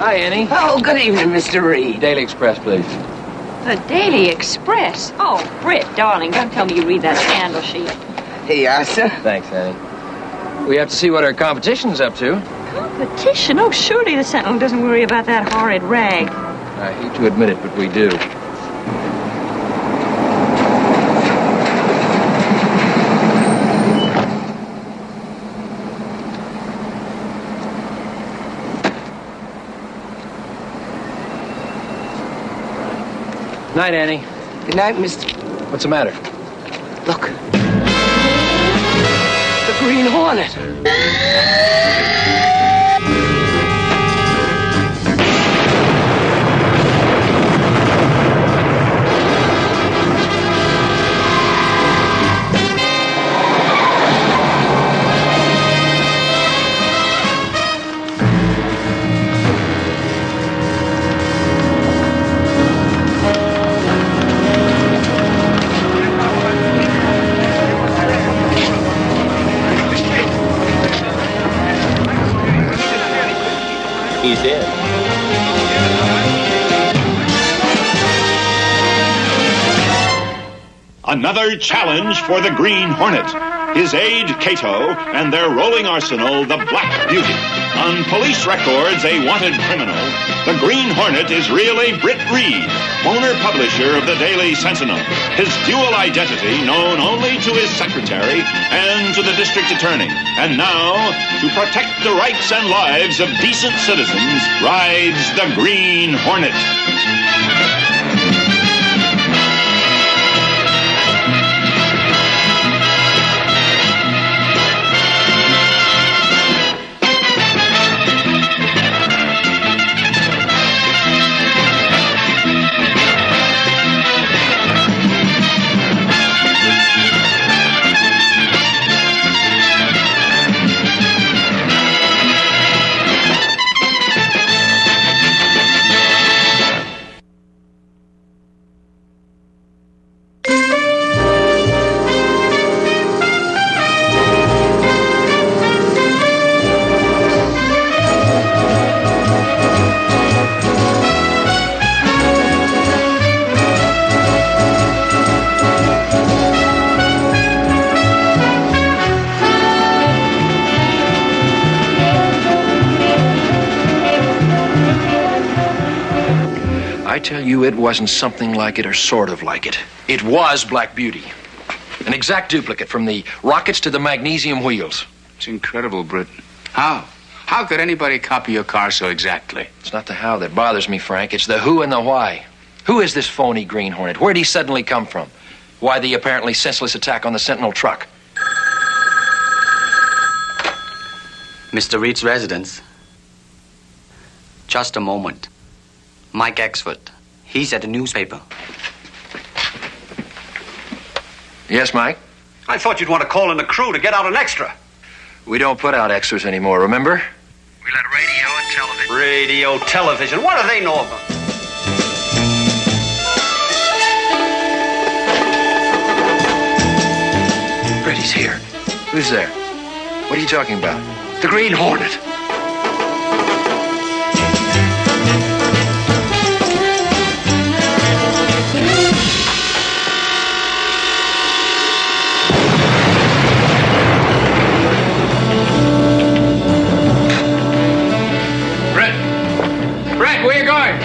Hi, Annie. Oh, good evening, Mr. Reed. Daily Express, please. The Daily Express? Oh, Britt, darling, don't tell me you read that scandal sheet. Yes, sir. Thanks, Annie. We have to see what our competition's up to. Competition? Oh, surely the Sentinel doesn't worry about that horrid rag. I hate to admit it, but we do. Night, Annie. Good night, Mr. What's the matter? Look. The Green Hornet. He's dead. Another challenge for the Green Hornet. His aide, Cato, and their rolling arsenal, the Black Beauty. On police records, a wanted criminal. The Green Hornet is really Britt Reed, owner publisher of the Daily Sentinel. His dual identity known only to his secretary and to the district attorney. And now, to protect the rights and lives of decent citizens, rides the Green Hornet. I tell you, it wasn't something like it or sort of like it. It was Black Beauty. An exact duplicate from the rockets to the magnesium wheels. It's incredible, Britt. How? How could anybody copy your car so exactly? It's not the how that bothers me, Frank. It's the who and the why. Who is this phony Green Hornet? Where'd he suddenly come from? Why the apparently senseless attack on the Sentinel truck? Mr. Reed's residence. Just a moment. Mike Exford. He's at the newspaper. Yes, Mike? I thought you'd want to call in the crew to get out an extra. We don't put out extras anymore, remember? We let radio and television. Radio, television. What do they know about? He's here. Who's there? What are you talking about? The Green Hornet. Brett, where you going?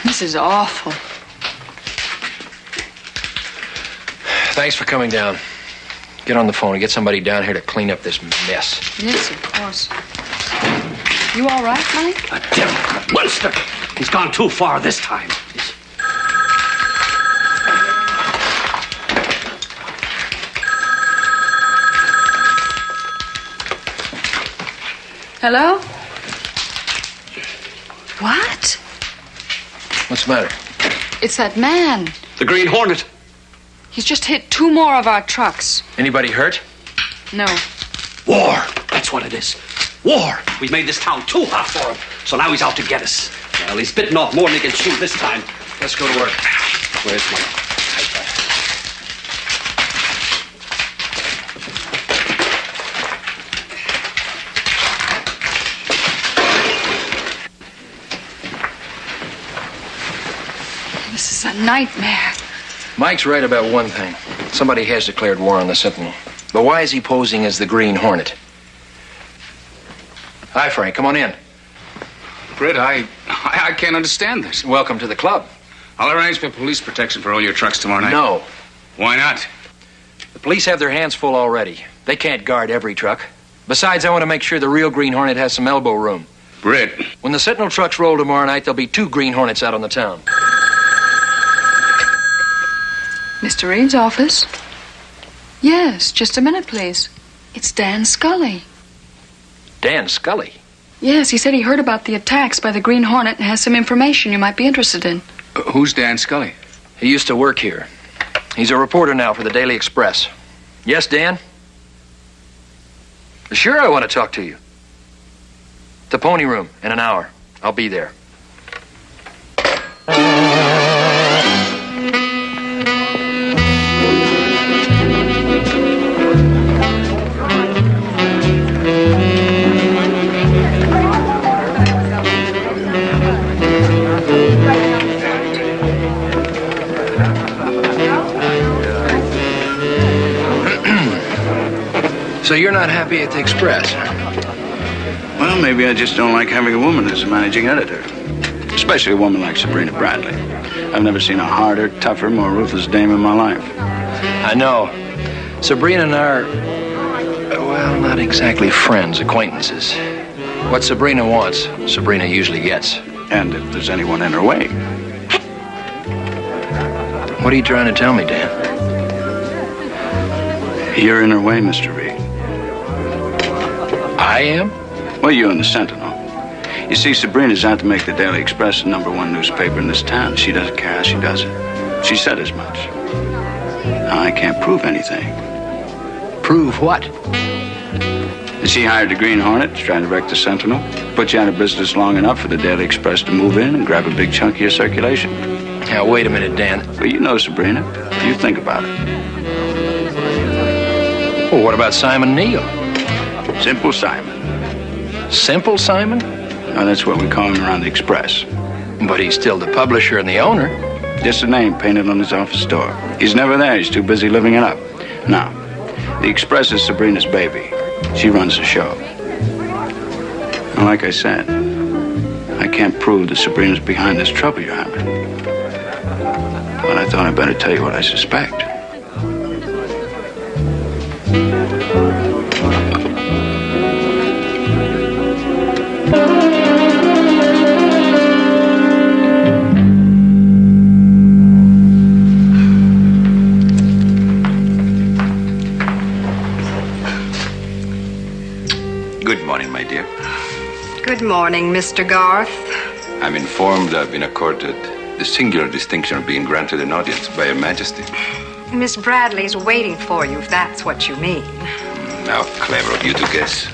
This is awful. Thanks for coming down. Get on the phone and get somebody down here to clean up this mess. Yes, of course. You all right, Mike? A devil, monster. He's gone too far this time. Hello? What? What's the matter? It's that man. The Green Hornet. He's just hit 2 more of our trucks. Anybody hurt? No. War. That's what it is. War. We've made this town too hot for him. So now he's out to get us. Well, he's bitten off more than he can chew this time. Let's go to work. Where's my... This is a nightmare. Mike's right about one thing. Somebody has declared war on the Sentinel. But why is he posing as the Green Hornet? Hi, Frank. Come on in. Britt, I can't understand this. Welcome to the club. I'll arrange for police protection for all your trucks tomorrow night. No. Why not? The police have their hands full already. They can't guard every truck. Besides, I want to make sure the real Green Hornet has some elbow room. Britt. When the Sentinel trucks roll tomorrow night, there'll be 2 Green Hornets out on the town. Mr. Reed's office? Yes, just a minute, please. It's Dan Scully. Dan Scully? Yes, he said he heard about the attacks by the Green Hornet and has some information you might be interested in. Who's Dan Scully? He used to work here. He's a reporter now for the Daily Express. Yes, Dan? Sure, I want to talk to you. The Pony Room in an hour. I'll be there. So you're not happy at the Express? Well, maybe I just don't like having a woman as a managing editor. Especially a woman like Sabrina Bradley. I've never seen a harder, tougher, more ruthless dame in my life. I know. Sabrina and I are, well, not exactly friends, acquaintances. What Sabrina wants, Sabrina usually gets. And if there's anyone in her way. What are you trying to tell me, Dan? You're in her way, Mr. Reed. I am? Well, you and the Sentinel. You see, Sabrina's out to make the Daily Express the #1 newspaper in this town. She doesn't care how she does it. She said as much. Now, I can't prove anything. Prove what? That she hired the Green Hornet to try to wreck the Sentinel, put you out of business long enough for the Daily Express to move in and grab a big chunk of your circulation. Now, wait a minute, Dan. Well, you know Sabrina. You think about it. Well, what about Simon Neal? Simple Simon. Simple Simon? Now, that's what we call him around the Express. But he's still the publisher and the owner. Just a name painted on his office door. He's never there. He's too busy living it up. Now, the Express is Sabrina's baby. She runs the show. And like I said, I can't prove that Sabrina's behind this trouble you're having. But I thought I'd better tell you what I suspect. Good morning, my dear. Good morning, Mr. Garth. I'm informed I've been accorded the singular distinction of being granted an audience by Her Majesty. Miss Bradley's waiting for you, if that's what you mean. How clever of you to guess.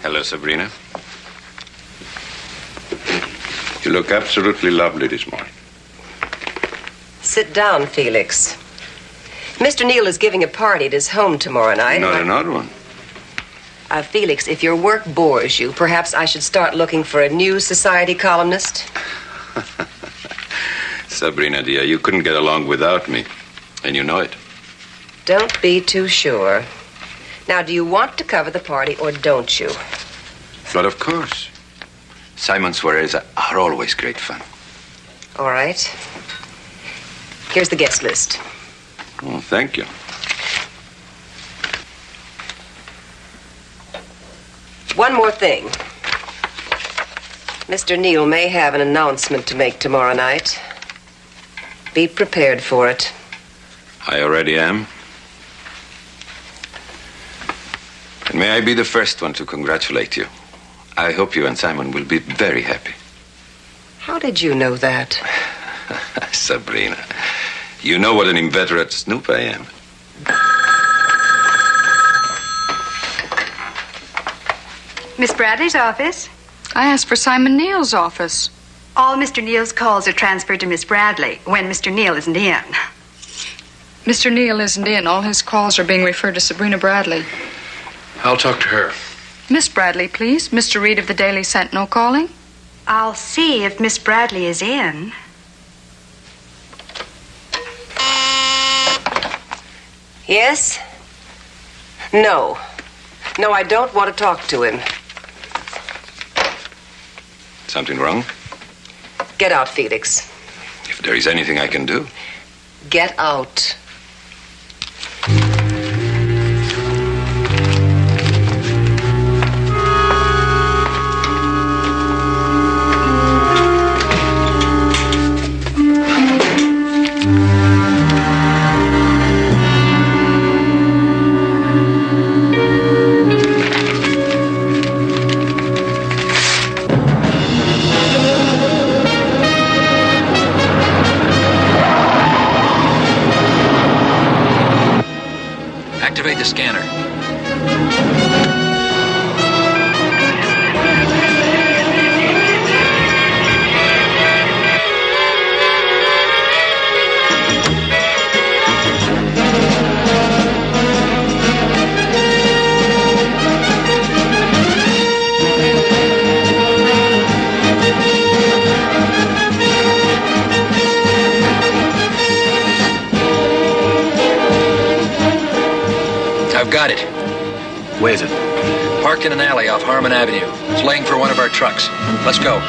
Hello, Sabrina. You look absolutely lovely this morning. Sit down, Felix. Mr. Neal is giving a party at his home tomorrow night. Not an odd one. Felix, if your work bores you, perhaps I should start looking for a new society columnist. Sabrina, dear, you couldn't get along without me, and you know it. Don't be too sure. Now, do you want to cover the party or don't you? But of course. Simon Suarez are always great fun. All right. Here's the guest list. Oh, thank you. One more thing. Mr. Neal may have an announcement to make tomorrow night. Be prepared for it. I already am. And may I be the first one to congratulate you. I hope you and Simon will be very happy. How did you know that? Sabrina, you know what an inveterate snoop I am. Miss Bradley's office? I asked for Simon Neal's office. All Mr. Neal's calls are transferred to Miss Bradley when Mr. Neal isn't in. Mr. Neal isn't in. All his calls are being referred to Sabrina Bradley. I'll talk to her. Miss Bradley, please. Mr. Reed of the Daily Sentinel calling. I'll see if Miss Bradley is in. Yes? No. No, I don't want to talk to him. Something wrong? Get out, Felix. If there is anything I can do. Get out. Activate the scanner. I've got it. Where is it? Parked in an alley off Harmon Avenue. It's laying for one of our trucks. Let's go.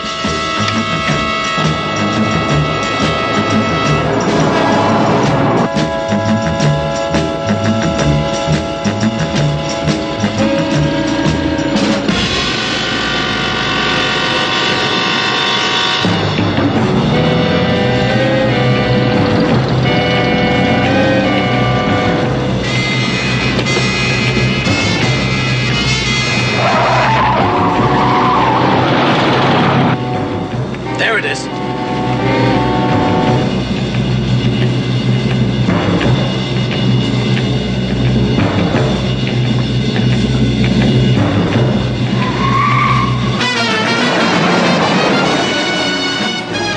There it is.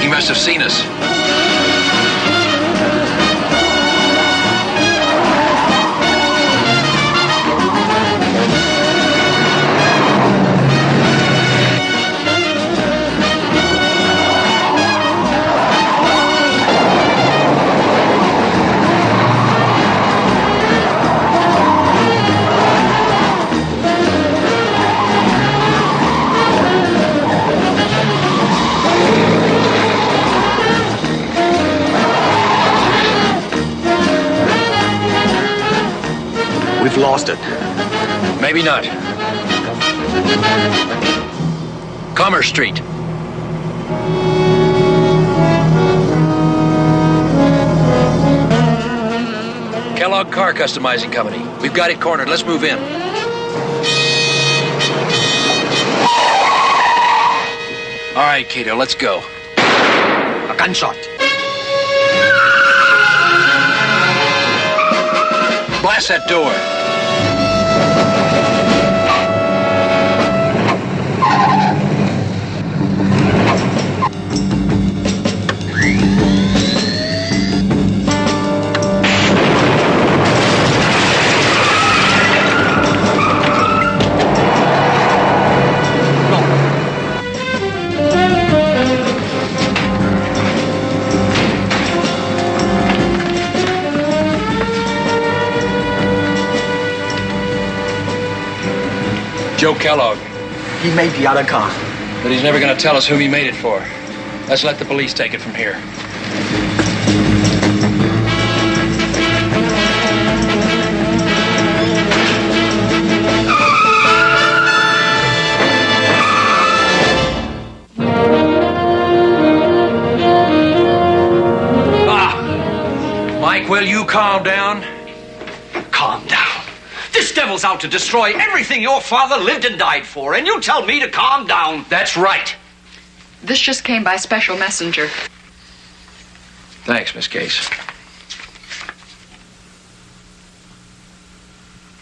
He must have seen us. We've lost it. Maybe not. Commerce Street. Kellogg Car Customizing Company. We've got it cornered. Let's move in. All right, Cato, let's go. A gunshot. Blast that door. Joe Kellogg. He made the other car. But he's never going to tell us who he made it for. Let's let the police take it from here. Mike, will you calm down? Calm down. This devil's out to destroy everything your father lived and died for, and you tell me to calm down. That's right. This just came by special messenger. Thanks, Miss Case.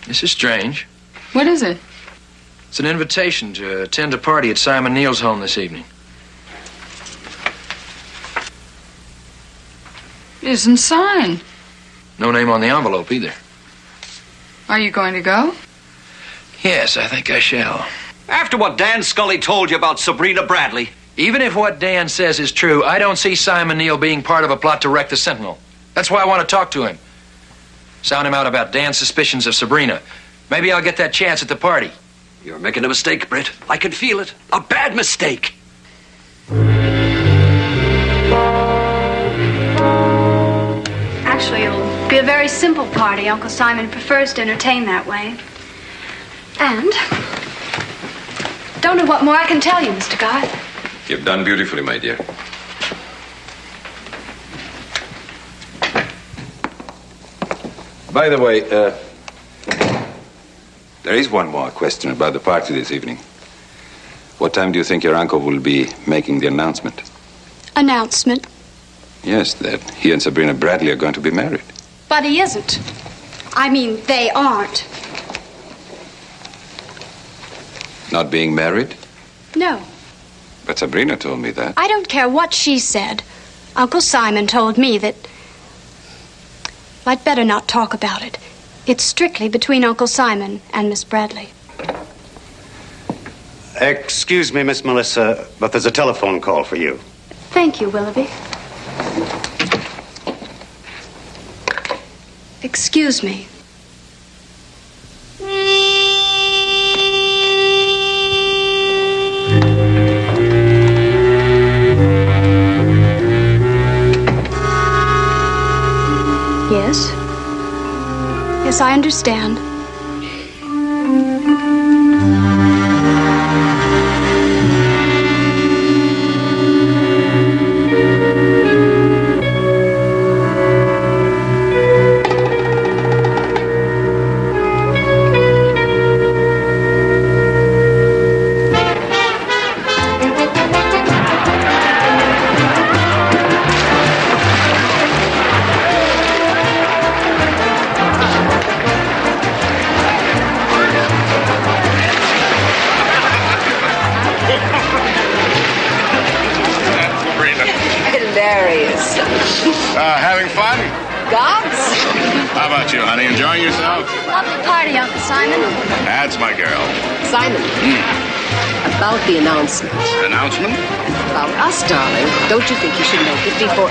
This is strange. What is it? It's an invitation to attend a party at Simon Neal's home this evening. Isn't signed. No name on the envelope either. Are you going to go? Yes, I think I shall. After what Dan Scully told you about Sabrina Bradley. Even if what Dan says is true, I don't see Simon Neal being part of a plot to wreck the Sentinel. That's why I want to talk to him. Sound him out about Dan's suspicions of Sabrina. Maybe I'll get that chance at the party. You're making a mistake, Britt. I can feel it. A bad mistake. Actually, it'll be a very simple party. Uncle Simon prefers to entertain that way. And don't know what more I can tell you, Mr. Garth. You've done beautifully, my dear. By the way, there is one more question about the party this evening. What time do you think your uncle will be making the announcement? Announcement? Yes, that he and Sabrina Bradley are going to be married. But he isn't. I mean, they aren't. Not being married? No. But Sabrina told me that. I don't care what she said. Uncle Simon told me that I'd better not talk about it. It's strictly between Uncle Simon and Miss Bradley. Excuse me, Miss Melissa, but there's a telephone call for you. Thank you, Willoughby. Excuse me. Yes? Yes, I understand. Hilarious. Having fun? Gods? How about you, honey? Enjoying yourself? Lovely party, Uncle Simon. That's my girl. Simon. About the announcement. Announcement? About us, darling. Don't you think you should make it before...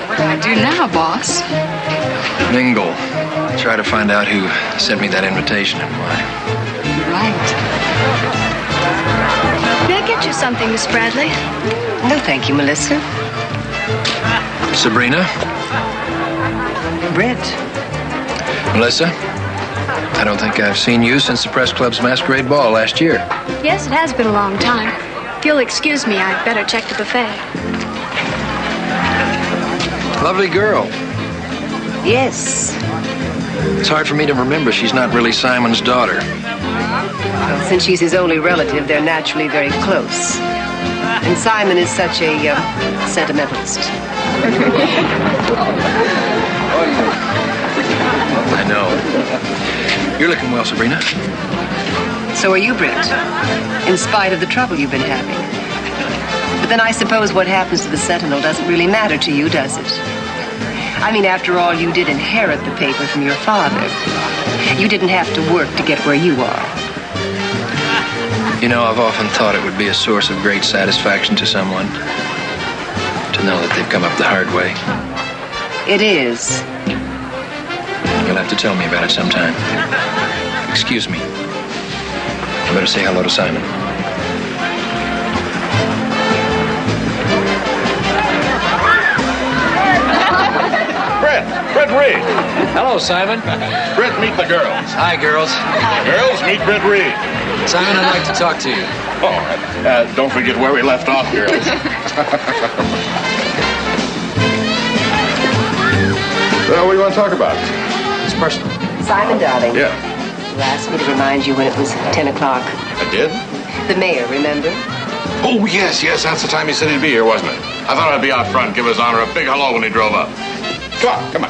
What do I do now, boss? Mingle. Try to find out who sent me that invitation and why. Right. May I get you something, Miss Bradley? No, thank you, Melissa. Sabrina? Britt. Melissa? I don't think I've seen you since the Press Club's masquerade ball last year. Yes, it has been a long time. If you'll excuse me, I'd better check the buffet. Lovely girl. Yes. It's hard for me to remember she's not really Simon's daughter. Well, since she's his only relative, they're naturally very close. And Simon is such a sentimentalist. I know. You're looking well, Sabrina. So are you, Britt, in spite of the trouble you've been having. But then I suppose what happens to the Sentinel doesn't really matter to you, does it? I mean, after all, you did inherit the paper from your father. You didn't have to work to get where you are. You know, I've often thought it would be a source of great satisfaction to someone to know that they've come up the hard way. It is. You'll have to tell me about it sometime. Excuse me. I better say hello to Simon. Britt Reed. Hello, Simon. Britt, meet the girls. Hi, girls. Girls, meet Britt Reed. Simon, I'd like to talk to you. Oh, don't forget where we left off, girls. Well, what do you want to talk about? It's personal. Simon, darling. Yeah. You asked me to remind you when it was 10 o'clock. I did? The mayor, remember? Oh, yes, that's the time he said he'd be here, wasn't it? I thought I'd be out front, give his honor a big hello when he drove up. Come on.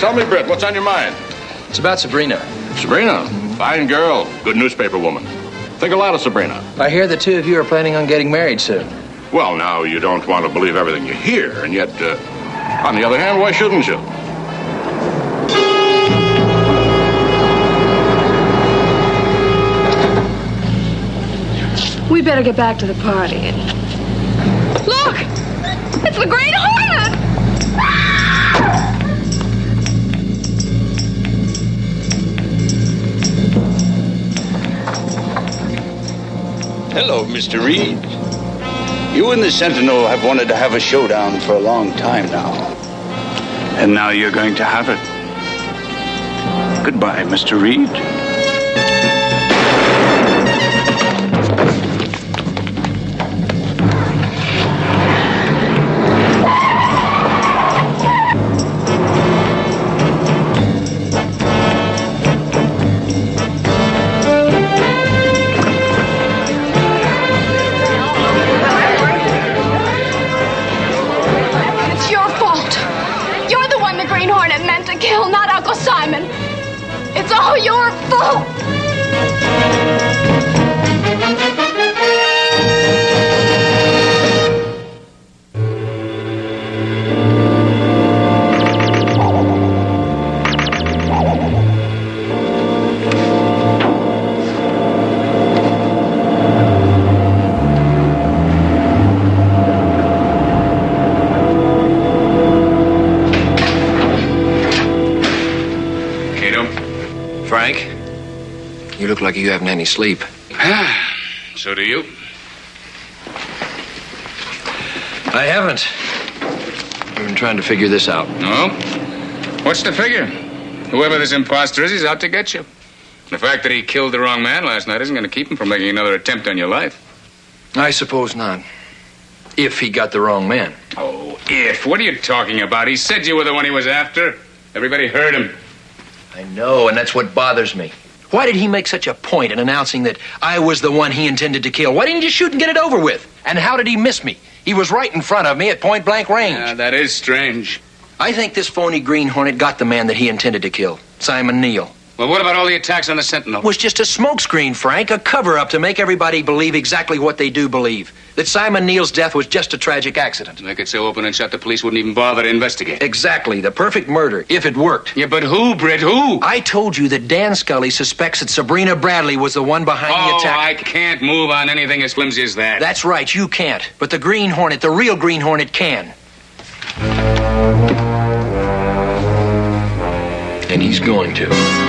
Tell me, Britt, what's on your mind? It's about Sabrina. Sabrina, fine girl, good newspaper woman. Think a lot of Sabrina. I hear the two of you are planning on getting married soon. Well, now, you don't want to believe everything you hear, and yet, on the other hand, why shouldn't you? We better get back to the party. Look! It's the Green Hornet! Hello, Mr. Reed. You and the Sentinel have wanted to have a showdown for a long time now. And now you're going to have it. Goodbye, Mr. Reed. It's your fault. You're the one the Green Hornet meant to kill, not Uncle Simon. It's all your fault. Frank, you look like you haven't any sleep. So do you. I haven't. I've been trying to figure this out. No? What's the figure? Whoever this imposter is, he's out to get you. The fact that he killed the wrong man last night isn't going to keep him from making another attempt on your life. I suppose not. If he got the wrong man. Oh, if? What are you talking about? He said you were the one he was after. Everybody heard him. I know, and that's what bothers me. Why did he make such a point in announcing that I was the one he intended to kill? Why didn't you shoot and get it over with? And how did he miss me? He was right in front of me at point-blank range. Yeah, that is strange. I think this phony Green Hornet got the man that he intended to kill, Simon Neal. Well, what about all the attacks on the Sentinel? It was just a smokescreen, Frank, a cover-up to make everybody believe exactly what they do believe. That Simon Neal's death was just a tragic accident. To make it so open and shut, the police wouldn't even bother to investigate. Exactly. The perfect murder, if it worked. Yeah, but who, Britt? Who? I told you that Dan Scully suspects that Sabrina Bradley was the one behind the attack. I can't move on anything as flimsy as that. That's right, you can't. But the Green Hornet, the real Green Hornet, can. And he's going to.